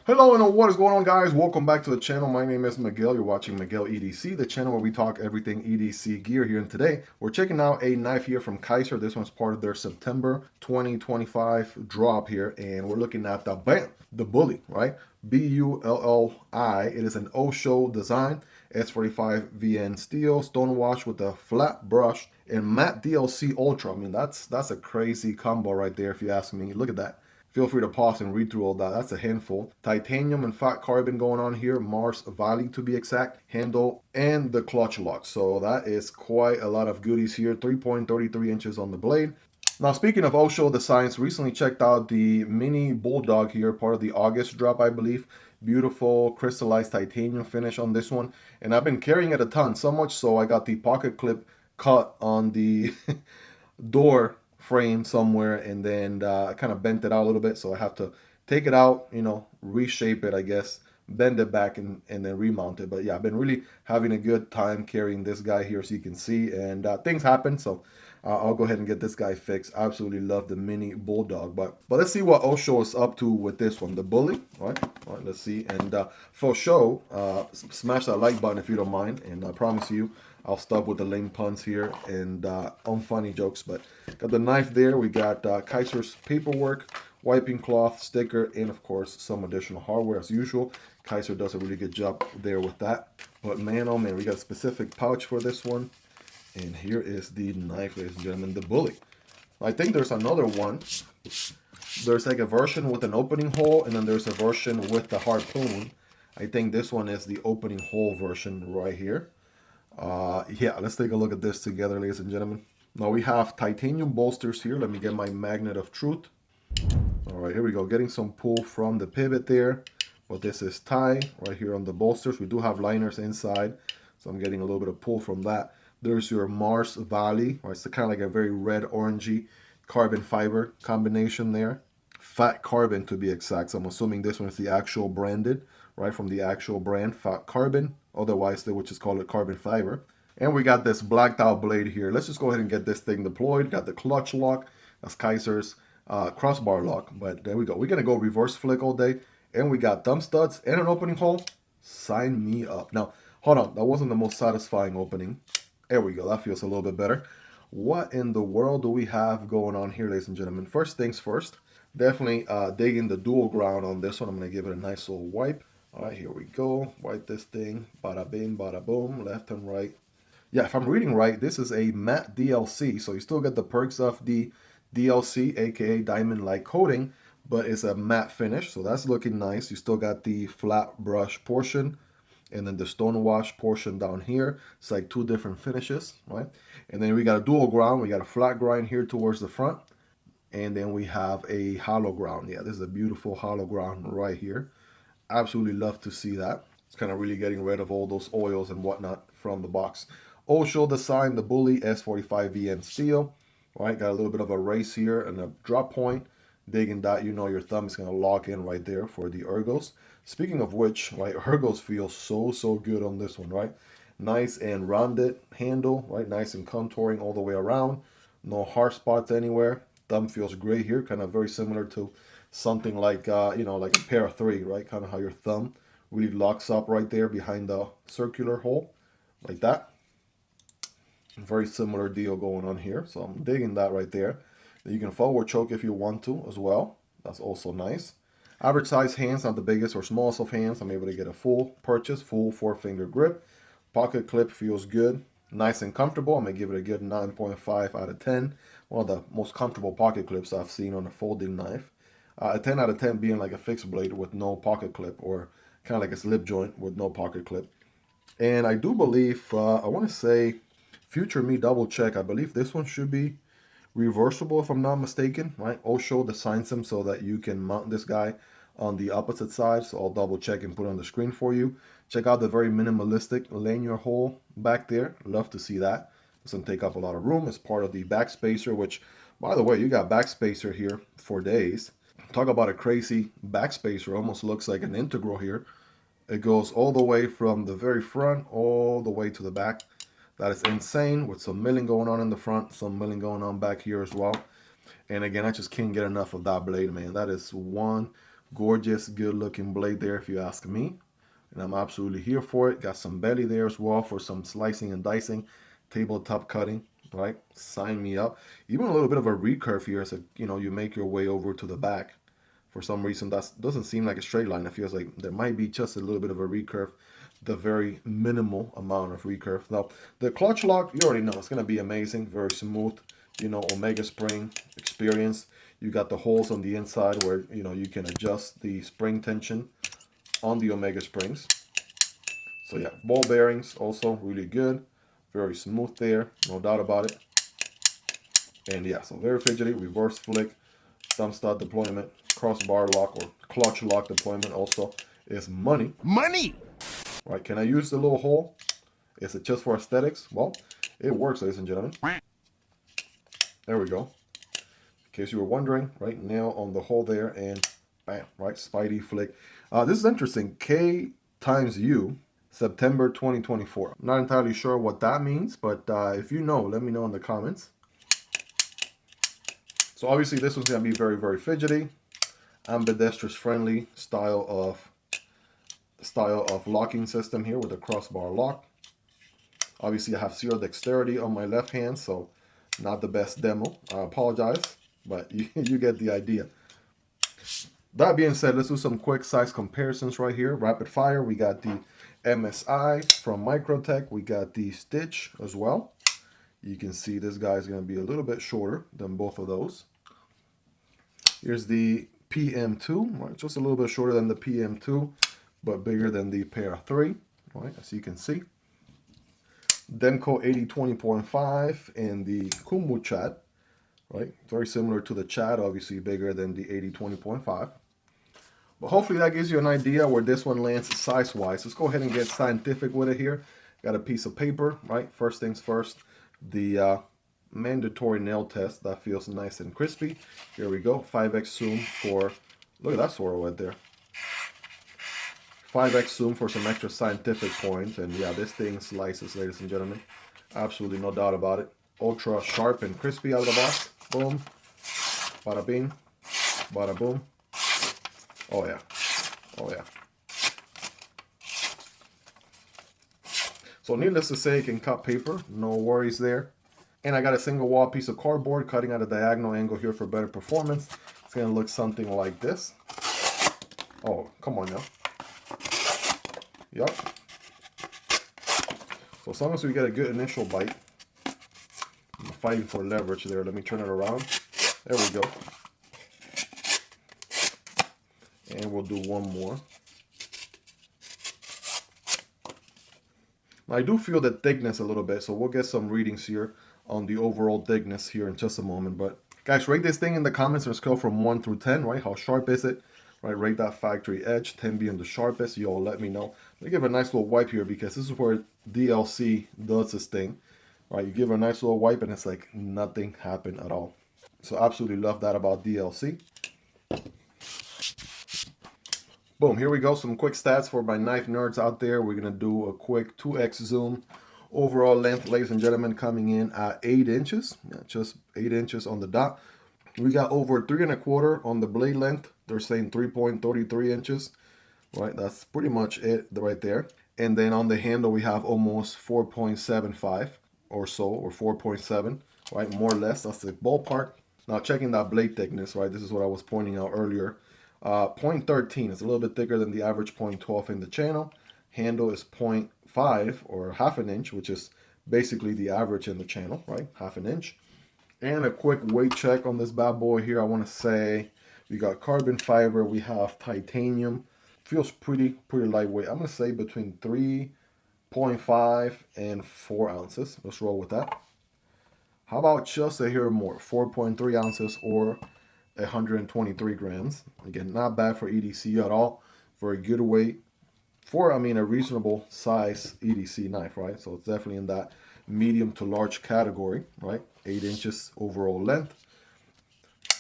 Hello and what is going on, guys? Welcome back to the channel. My name is Miguel. You're watching Miguel EDC, the channel where we talk everything EDC gear here. And today we're checking out a knife here from Kizer. This one's part of their September 2025 drop here, and we're looking at the Bulli, right? Bulli. It is an Osho design, S45 VN steel, stonewash with a flat brush, and matte DLC Ultra. I mean, that's a crazy combo right there, if you ask me. Look at that. Feel free to pause and read through all that. That's a handful. Titanium and fat carbon going on here. Mars Valley to be exact. Handle and the clutch lock. So that is quite a lot of goodies here. 3.33 inches on the blade. Now, speaking of Osho Designs, recently checked out the mini Bulldog here, part of the August drop, I believe. Beautiful crystallized titanium finish on this one. And I've been carrying it a ton, so much so I got the pocket clip cut on the door frame somewhere, and then I kind of bent it out a little bit, so I have to take it out, reshape it, I guess, bend it back, and then remount it. But yeah, I've been really having a good time carrying this guy here, so you can see, and things happen, so I'll go ahead and get this guy fixed. Absolutely love the mini Bulldog. But let's see what Osho is up to with this one, the Bulli. All right, let's see. And for show, smash that like button if you don't mind, and I promise you I'll stop with the lame puns here and unfunny jokes. But got the knife there. We got Kizer's paperwork, wiping cloth, sticker, and of course some additional hardware as usual. Kizer does a really good job there with that. But man, oh man, we got a specific pouch for this one. And here is the knife, ladies and gentlemen, the Bulli. I think there's another one. There's like a version with an opening hole, and then there's a version with the harpoon. I think this one is the opening hole version right here. Yeah, let's take a look at this together, ladies and gentlemen. Now we have titanium bolsters here. Let me get my magnet of truth. All right, here we go. Getting some pull from the pivot there. But this is tie right here on the bolsters. We do have liners inside, so I'm getting a little bit of pull from that. There's your Mars Valley, or it's kind of like a very red orangey carbon fiber combination there. Fat carbon to be exact. So I'm assuming this one is the actual branded, right, from the actual brand, Fat Carbon. Otherwise, they would just call it carbon fiber. And we got this blacked out blade here. Let's just go ahead and get this thing deployed. Got the clutch lock. That's Kizer's crossbar lock. But there we go. We're going to go reverse flick all day. And we got thumb studs and an opening hole. Sign me up. Now, hold on. That wasn't the most satisfying opening. There we go. That feels a little bit better. What in the world do we have going on here, ladies and gentlemen? First things first. Definitely digging the dual ground on this one. I'm going to give it a nice little wipe. All right, here we go. Wipe this thing. Bada bing, bada boom. Left and right. Yeah, if I'm reading right, this is a matte DLC. So you still get the perks of the DLC, aka diamond-like coating, but it's a matte finish. So that's looking nice. You still got the flat brush portion, and then the stone wash portion down here. It's like two different finishes, right? And then we got a dual ground. We got a flat grind here towards the front. And then we have a hollow ground. Yeah, this is a beautiful hollow ground right here. Absolutely love to see that. It's kind of really getting rid of all those oils and whatnot from the box. Osho design, the Bulli S45 VN steel. All right, got a little bit of a race here and a drop point. Digging that, your thumb is going to lock in right there for the ergos. Speaking of which, right, ergos feel so good on this one, right? Nice and rounded handle, right? Nice and contouring all the way around. No hard spots anywhere. Thumb feels great here, kind of very similar to something like, like a pair of three, right? Kind of how your thumb really locks up right there behind the circular hole, like that. Very similar deal going on here. So I'm digging that right there. You can forward choke if you want to as well. That's also nice. Average size hands, not the biggest or smallest of hands. I'm able to get a full purchase, full 4-finger grip. Pocket clip feels good. Nice and comfortable. I'm going to give it a good 9.5 out of 10. One of the most comfortable pocket clips I've seen on a folding knife. A 10 out of 10 being like a fixed blade with no pocket clip, or kind of like a slip joint with no pocket clip. And I do believe, I want to say, future me double check, I believe this one should be reversible if I'm not mistaken, right? Osho designs them so that you can mount this guy on the opposite side. So I'll double check and put it on the screen for you. Check out the very minimalistic lanyard hole back there. Love to see that. Doesn't take up a lot of room. It's part of the backspacer, which, by the way, you got backspacer here for days. Talk about a crazy backspacer. Almost looks like an integral here. It goes all the way from the very front all the way to the back. That is insane, with some milling going on in the front, some milling going on back here as well. And again, I just can't get enough of that blade, man. That is one Gorgeous, good looking blade there if you ask me. And I'm absolutely here for it. Got some belly there as well for some slicing and dicing, tabletop cutting, right? Sign me up. Even a little bit of a recurve here, so you make your way over to the back. For some reason, that doesn't seem like a straight line. It feels like there might be just a little bit of a recurve, the very minimal amount of recurve. Now, the clutch lock, you already know, it's going to be amazing, very smooth, Omega spring experience. You got the holes on the inside where, you can adjust the spring tension on the Omega springs. So yeah, ball bearings also really good, very smooth there, no doubt about it. And yeah, so very fidgety, reverse flick, thumb stud deployment, crossbar lock or clutch lock deployment also is money. Money! Right, can I use the little hole? Is it just for aesthetics? Well, it works, ladies and gentlemen. There we go. In case you were wondering, right, nail on the hole there and bam, right, Spidey flick. This is interesting, K times U, September 2024. I'm not entirely sure what that means, but if you know, let me know in the comments. So obviously this one's gonna be very, very fidgety, ambidextrous friendly style of locking system here with a crossbar lock. Obviously I have zero dexterity on my left hand, so not the best demo. I apologize, but you get the idea. That being said, let's do some quick size comparisons right here. Rapid fire, we got the MSI from Microtech. We got the Stitch as well. You can see this guy's going to be a little bit shorter than both of those. Here's the PM2, right? Just a little bit shorter than the PM2, but bigger than the Para 3, right? As you can see. Demko AD 20.5 and the Kunwu Chad, right? Very similar to the Chad, obviously bigger than the AD 20.5. But hopefully that gives you an idea where this one lands size-wise. Let's go ahead and get scientific with it here. Got a piece of paper, right? First things first, the mandatory nail test. That feels nice and crispy. Here we go, 5x zoom for, look at that swirl right there. 5x zoom for some extra scientific points. And yeah, this thing slices, ladies and gentlemen. Absolutely no doubt about it. Ultra sharp and crispy out of the box. Boom. Bada bing. Bada boom. Oh yeah. Oh yeah. So needless to say, it can cut paper. No worries there. And I got a single wall piece of cardboard cutting at a diagonal angle here for better performance. It's going to look something like this. Oh, come on now. Yup. So as long as we get a good initial bite. I'm fighting for leverage there. Let me turn it around. There we go. And we'll do one more. Now I do feel the thickness a little bit, so we'll get some readings here on the overall thickness here in just a moment. But guys, rate this thing in the comments on a scale from 1 through 10, right? How sharp is it? Right, rate that factory edge, 10 being the sharpest. You all let me know. Let me give a nice little wipe here because this is where DLC does this thing. Right, you give a nice little wipe and it's like nothing happened at all. So absolutely love that about DLC. Boom, here we go. Some quick stats for my knife nerds out there. We're going to do a quick 2x zoom. Overall length, ladies and gentlemen, coming in at 8 inches. Yeah, just 8 inches on the dot. We got over 3 1/4 on the blade length. They're saying 3.33 inches. Right, that's pretty much it right there. And then on the handle, we have almost 4.75 or so, or 4.7, right? More or less, that's the ballpark. Now checking that blade thickness, right? This is what I was pointing out earlier. 0.13 is a little bit thicker than the average 0.12 in the channel. Handle is 0.5 or half an inch, which is basically the average in the channel, right? Half an inch. And a quick weight check on this bad boy here. I want to say we got carbon fiber, we have titanium. Feels pretty lightweight. I'm going to say between 3.5 and 4 ounces. Let's roll with that. How about just a hair more, 4.3 ounces or 123 grams. Again, not bad for EDC at all. Very good weight for, I mean, a reasonable size EDC knife, right? So it's definitely in that medium to large category, right? 8 inches overall length.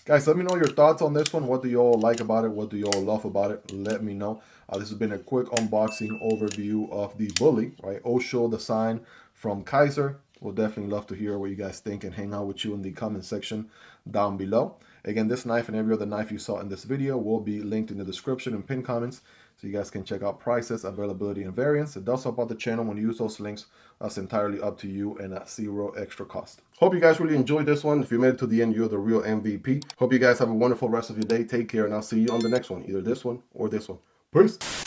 Guys, let me know your thoughts on this one. What do you all like about it? What do you all love about it? Let me know. This has been a quick unboxing overview of the Bulli, right? Osho design from Kizer. We'll definitely love to hear what you guys think and hang out with you in the comment section down below. Again, this knife and every other knife you saw in this video will be linked in the description and pinned comments, so you guys can check out prices, availability, and variants. It does help out the channel when you use those links. That's entirely up to you and at zero extra cost. Hope you guys really enjoyed this one. If you made it to the end, you're the real MVP. Hope you guys have a wonderful rest of your day. Take care, and I'll see you on the next one, either this one or this one. Peace.